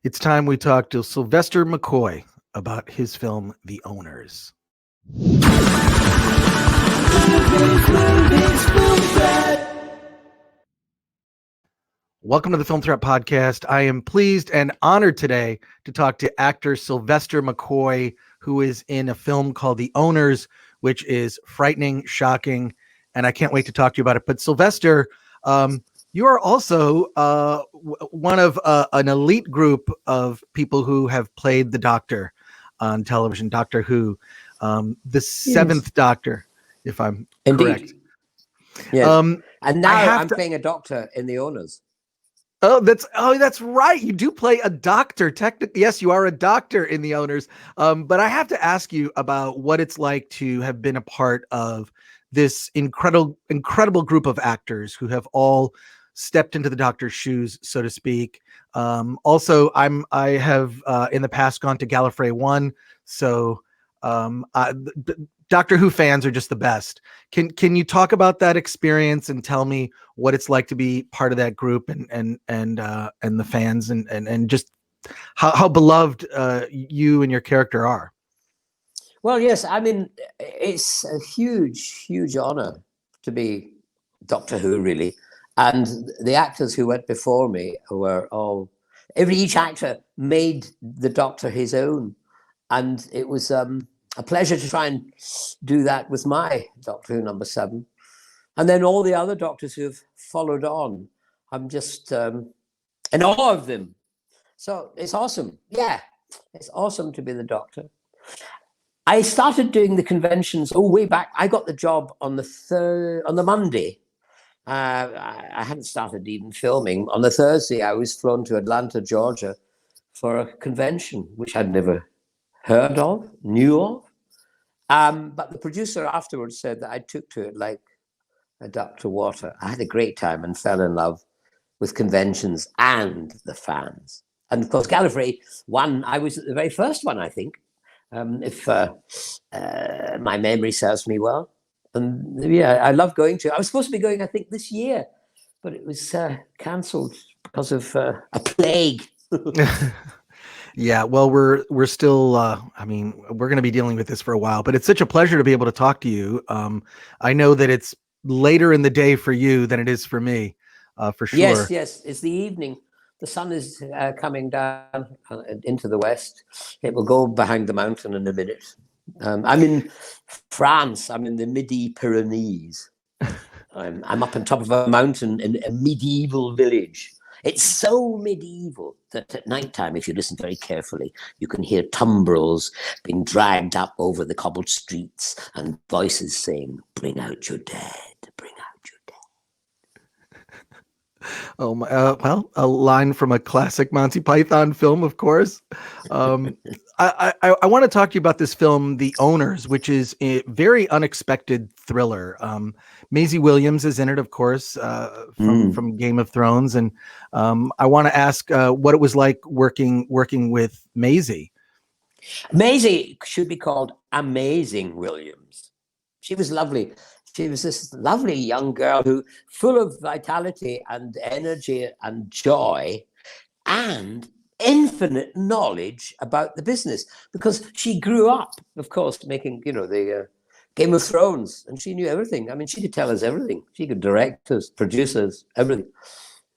It's time we talk to Sylvester McCoy about his film, The Owners. Welcome to the Film Threat Podcast. I am pleased and honored today to talk to actor Sylvester McCoy, who is in a film called The Owners, which is frightening, shocking, and I can't wait to talk to you about it. But Sylvester, you are also one of an elite group of people who have played the Doctor on television, Doctor Who, the seventh Doctor, if I'm correct. Yes. And now I'm playing a doctor in The Owners. Oh, that's right. You do play a doctor. Technically, yes, you are a doctor in The Owners. But I have to ask you about what it's like to have been a part of this incredible group of actors who have all stepped into the Doctor's shoes, so to speak. Also, I have in the past gone to Gallifrey 1, so Doctor Who fans are just the best. Can you talk about that experience and tell me what it's like to be part of that group and the fans and just how beloved you and your character are? Well, yes, I mean, it's a huge honor to be Doctor Who, really. And the actors who went before me were each actor made the Doctor his own. And it was a pleasure to try and do that with my Doctor Who number 7. And then all the other Doctors who have followed on. I'm just in awe of them. So it's awesome. Yeah, it's awesome to be the Doctor. I started doing the conventions way back. I got the job on the Monday. I hadn't started even filming. On the Thursday, I was flown to Atlanta, Georgia for a convention, which I'd never heard of, knew of. But the producer afterwards said that I took to it like a duck to water. I had a great time and fell in love with conventions and the fans. And of course, Gallifrey 1, I was at the very first one, I think, if my memory serves me well. And yeah, I love going to. I was supposed to be going, I think, this year, but it was cancelled because of a plague. Yeah, well, we're still. I mean, we're going to be dealing with this for a while, but it's such a pleasure to be able to talk to you. I know that it's later in the day for you than it is for me, for sure. Yes, it's the evening. The sun is coming down into the west. It will go behind the mountain in a minute. I'm in France. I'm in the Midi-Pyrenees. I'm up on top of a mountain in a medieval village. It's so medieval that at nighttime, if you listen very carefully, you can hear tumbrils being dragged up over the cobbled streets and voices saying, "Bring out your dead, bring out your dead." Oh my! Well, a line from a classic Monty Python film, of course. I want to talk to you about this film, The Owners, which is a very unexpected thriller. Maisie Williams is in it, of course, from Game of Thrones, and I want to ask what it was like working with Maisie. Maisie should be called Amazing Williams. She was lovely. She was this lovely young girl who, full of vitality and energy and joy, and infinite knowledge about the business, because she grew up, of course, making the Game of Thrones, and she knew everything. I mean, she could tell us everything. She could direct us, produce us, everything.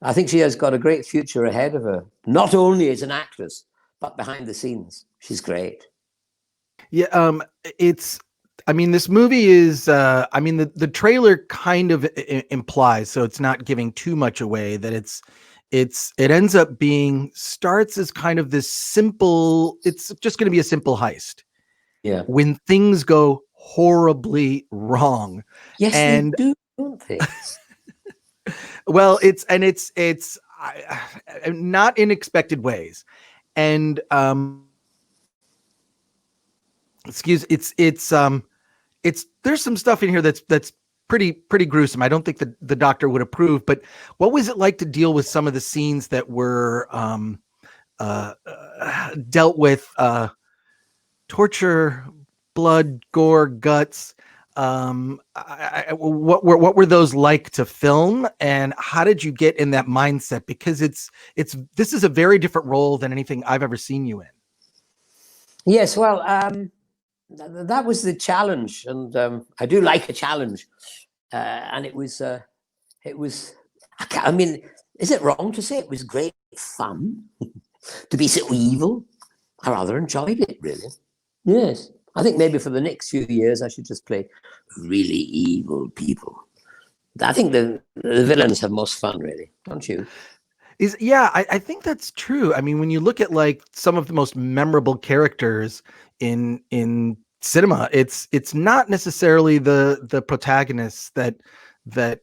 I think she has got a great future ahead of her, not only as an actress, but behind the scenes. She's great. Yeah, I mean, this movie is, I mean, the trailer kind of implies, so it's not giving too much away, that it ends up starts as kind of this simple, it's just going to be a simple heist. Yeah. When things go horribly wrong. Yes, and they do, don't they? Well, it's not in expected ways. And, there's some stuff in here that's pretty gruesome. I don't think that the Doctor would approve, but what was it like to deal with some of the scenes that were dealt with, torture, blood, gore, guts? What were those like to film, and how did you get in that mindset? Because this is a very different role than anything I've ever seen you in. Yes, well, that was the challenge, and I do like a challenge, and it was. I mean, is it wrong to say it was great fun to be so evil? I rather enjoyed it, really. Yes, I think maybe for the next few years I should just play really evil people. I think the villains have most fun, really, don't you? I think that's true. I mean, when you look at like some of the most memorable characters in cinema, it's not necessarily the protagonists that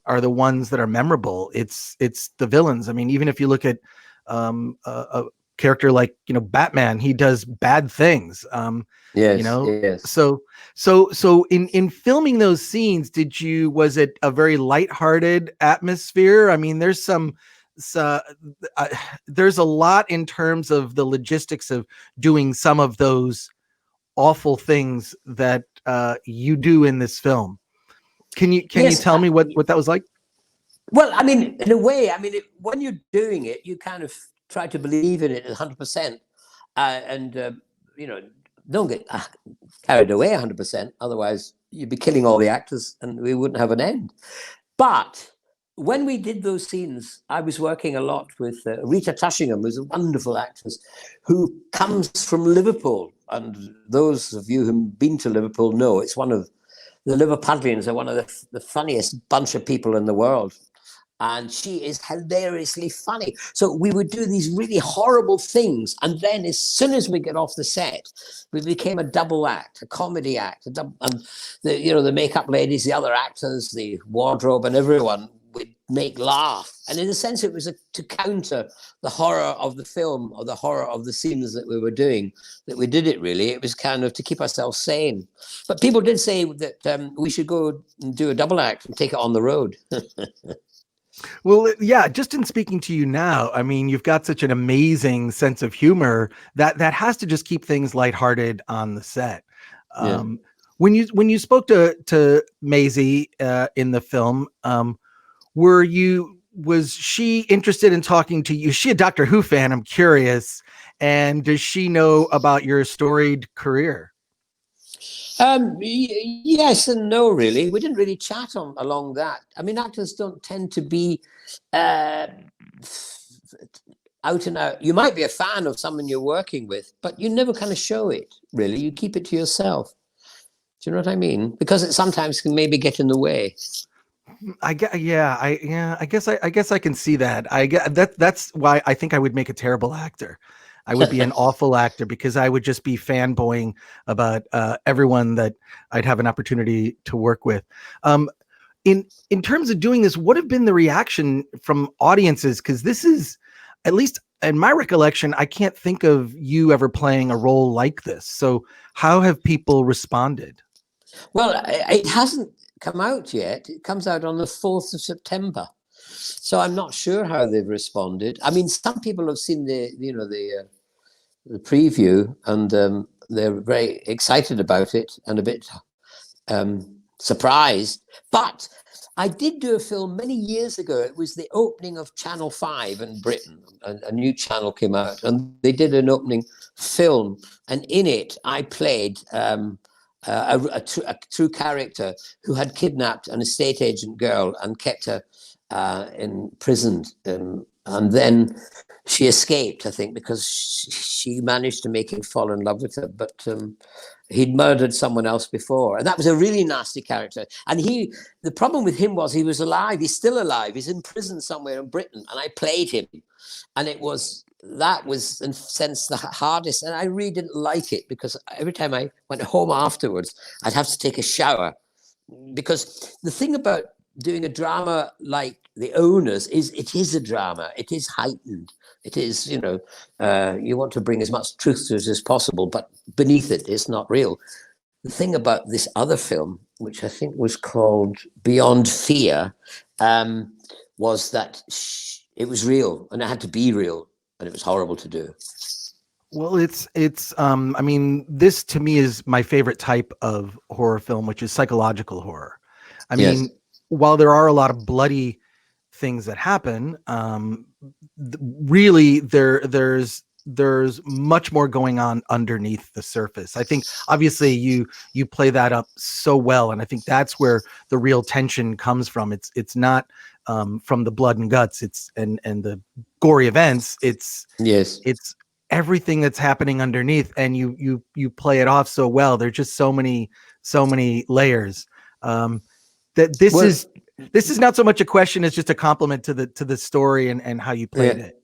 are the ones that are memorable. It's the villains. I mean, even if you look at a character like, Batman, he does bad things. Yes, yes. So in filming those scenes, was it a very lighthearted atmosphere? I mean, there's a lot in terms of the logistics of doing some of those awful things that you do in this film. Can you tell me what that was like? Well, I mean, in a way, when you're doing it, you kind of try to believe in it 100%, and don't get carried away 100%. Otherwise, you'd be killing all the actors, and we wouldn't have an end. But when we did those scenes, I was working a lot with Rita Tushingham, who's a wonderful actress, who comes from Liverpool. And those of you who've been to Liverpool know it's one of the Liverpudlians are one of the funniest bunch of people in the world. And she is hilariously funny. So we would do these really horrible things. And then as soon as we get off the set, we became a double act, a comedy act. And the makeup ladies, the other actors, the wardrobe and everyone would make laugh. And in a sense, it was to counter the horror of the film or the horror of the scenes that we were doing, that we did it really. It was kind of to keep ourselves sane. But people did say that we should go and do a double act and take it on the road. Well, yeah, just in speaking to you now, I mean, you've got such an amazing sense of humor that has to just keep things lighthearted on the set. Yeah. When you spoke to Maisie in the film, was she interested in talking to you? Is she a Doctor Who fan? I'm curious. And does she know about your storied career? Yes and no, really. We didn't really chat along that. I mean, actors don't tend to be out and out. You might be a fan of someone you're working with, but you never kind of show it, really. You keep it to yourself. Do you know what I mean? Because it sometimes can maybe get in the way. I guess I can see that. That's why I think I would make a terrible actor. I would be an awful actor because I would just be fanboying about everyone that I'd have an opportunity to work with. In terms of doing this, what have been the reaction from audiences? Because this is, at least in my recollection, I can't think of you ever playing a role like this. So how have people responded? Well, it hasn't come out yet. It comes out on the 4th of September. So I'm not sure how they've responded. I mean, some people have seen the preview, and they're very excited about it and a bit surprised. But I did do a film many years ago. It was the opening of Channel 5 in Britain. A new channel came out, and they did an opening film. And in it, I played a true character who had kidnapped an estate agent girl and kept her imprisoned. And then she escaped, I think, because she managed to make him fall in love with her. But he'd murdered someone else before. And that was a really nasty character. And the problem with him was he was alive. He's still alive. He's in prison somewhere in Britain. And I played him. And that was, in a sense, the hardest. And I really didn't like it because every time I went home afterwards, I'd have to take a shower. Because the thing about doing a drama like The Owners is it is a drama. It is heightened. It is, you want to bring as much truth to it as possible, but beneath it, it's not real. The thing about this other film, which I think was called Beyond Fear, was that it was real and it had to be real, and it was horrible to do. Well, I mean, this to me is my favorite type of horror film, which is psychological horror. I Yes. mean, while there are a lot of bloody things that happen, really there's much more going on underneath the surface. I think obviously you play that up so well, and I think that's where the real tension comes from. It's not from the blood and guts, it's and the gory events. Yes. It's everything that's happening underneath, and you play it off so well. There's just so many layers. That this is not so much a question as just a compliment to the story and how you played it.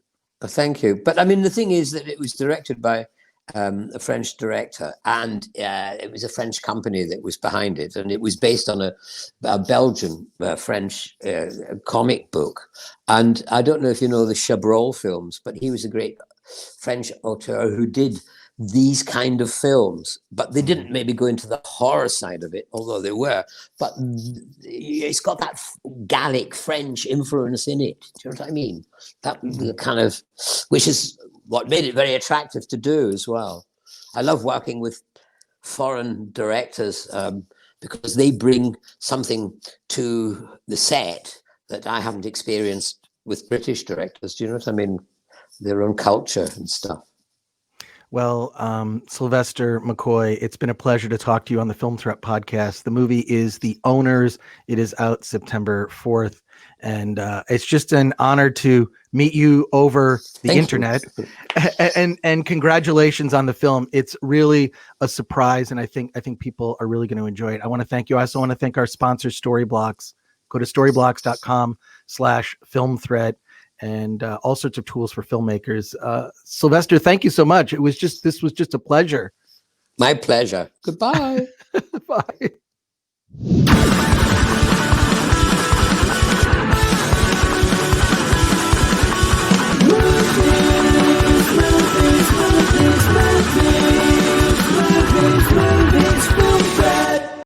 Thank you. But I mean, the thing is that it was directed by a French director, and it was a French company that was behind it, and it was based on a Belgian French comic book. And I don't know if you know the Chabrol films, but he was a great French auteur who did these kind of films, but they didn't maybe go into the horror side of it, although they were. But it's got that Gallic French influence in it. Do you know what I mean? That kind of, which is what made it very attractive to do as well. I love working with foreign directors because they bring something to the set that I haven't experienced with British directors. Do you know what I mean? Their own culture and stuff. Well, Sylvester McCoy, it's been a pleasure to talk to you on the Film Threat podcast. The movie is The Owners. It is out September 4th. And it's just an honor to meet you over the internet. And congratulations on the film. It's really a surprise, and I think people are really going to enjoy it. I want to thank you. I also want to thank our sponsor, Storyblocks. Go to storyblocks.com/filmthreat. And all sorts of tools for filmmakers. Sylvester, thank you so much. This was just a pleasure. My pleasure. Goodbye. Bye.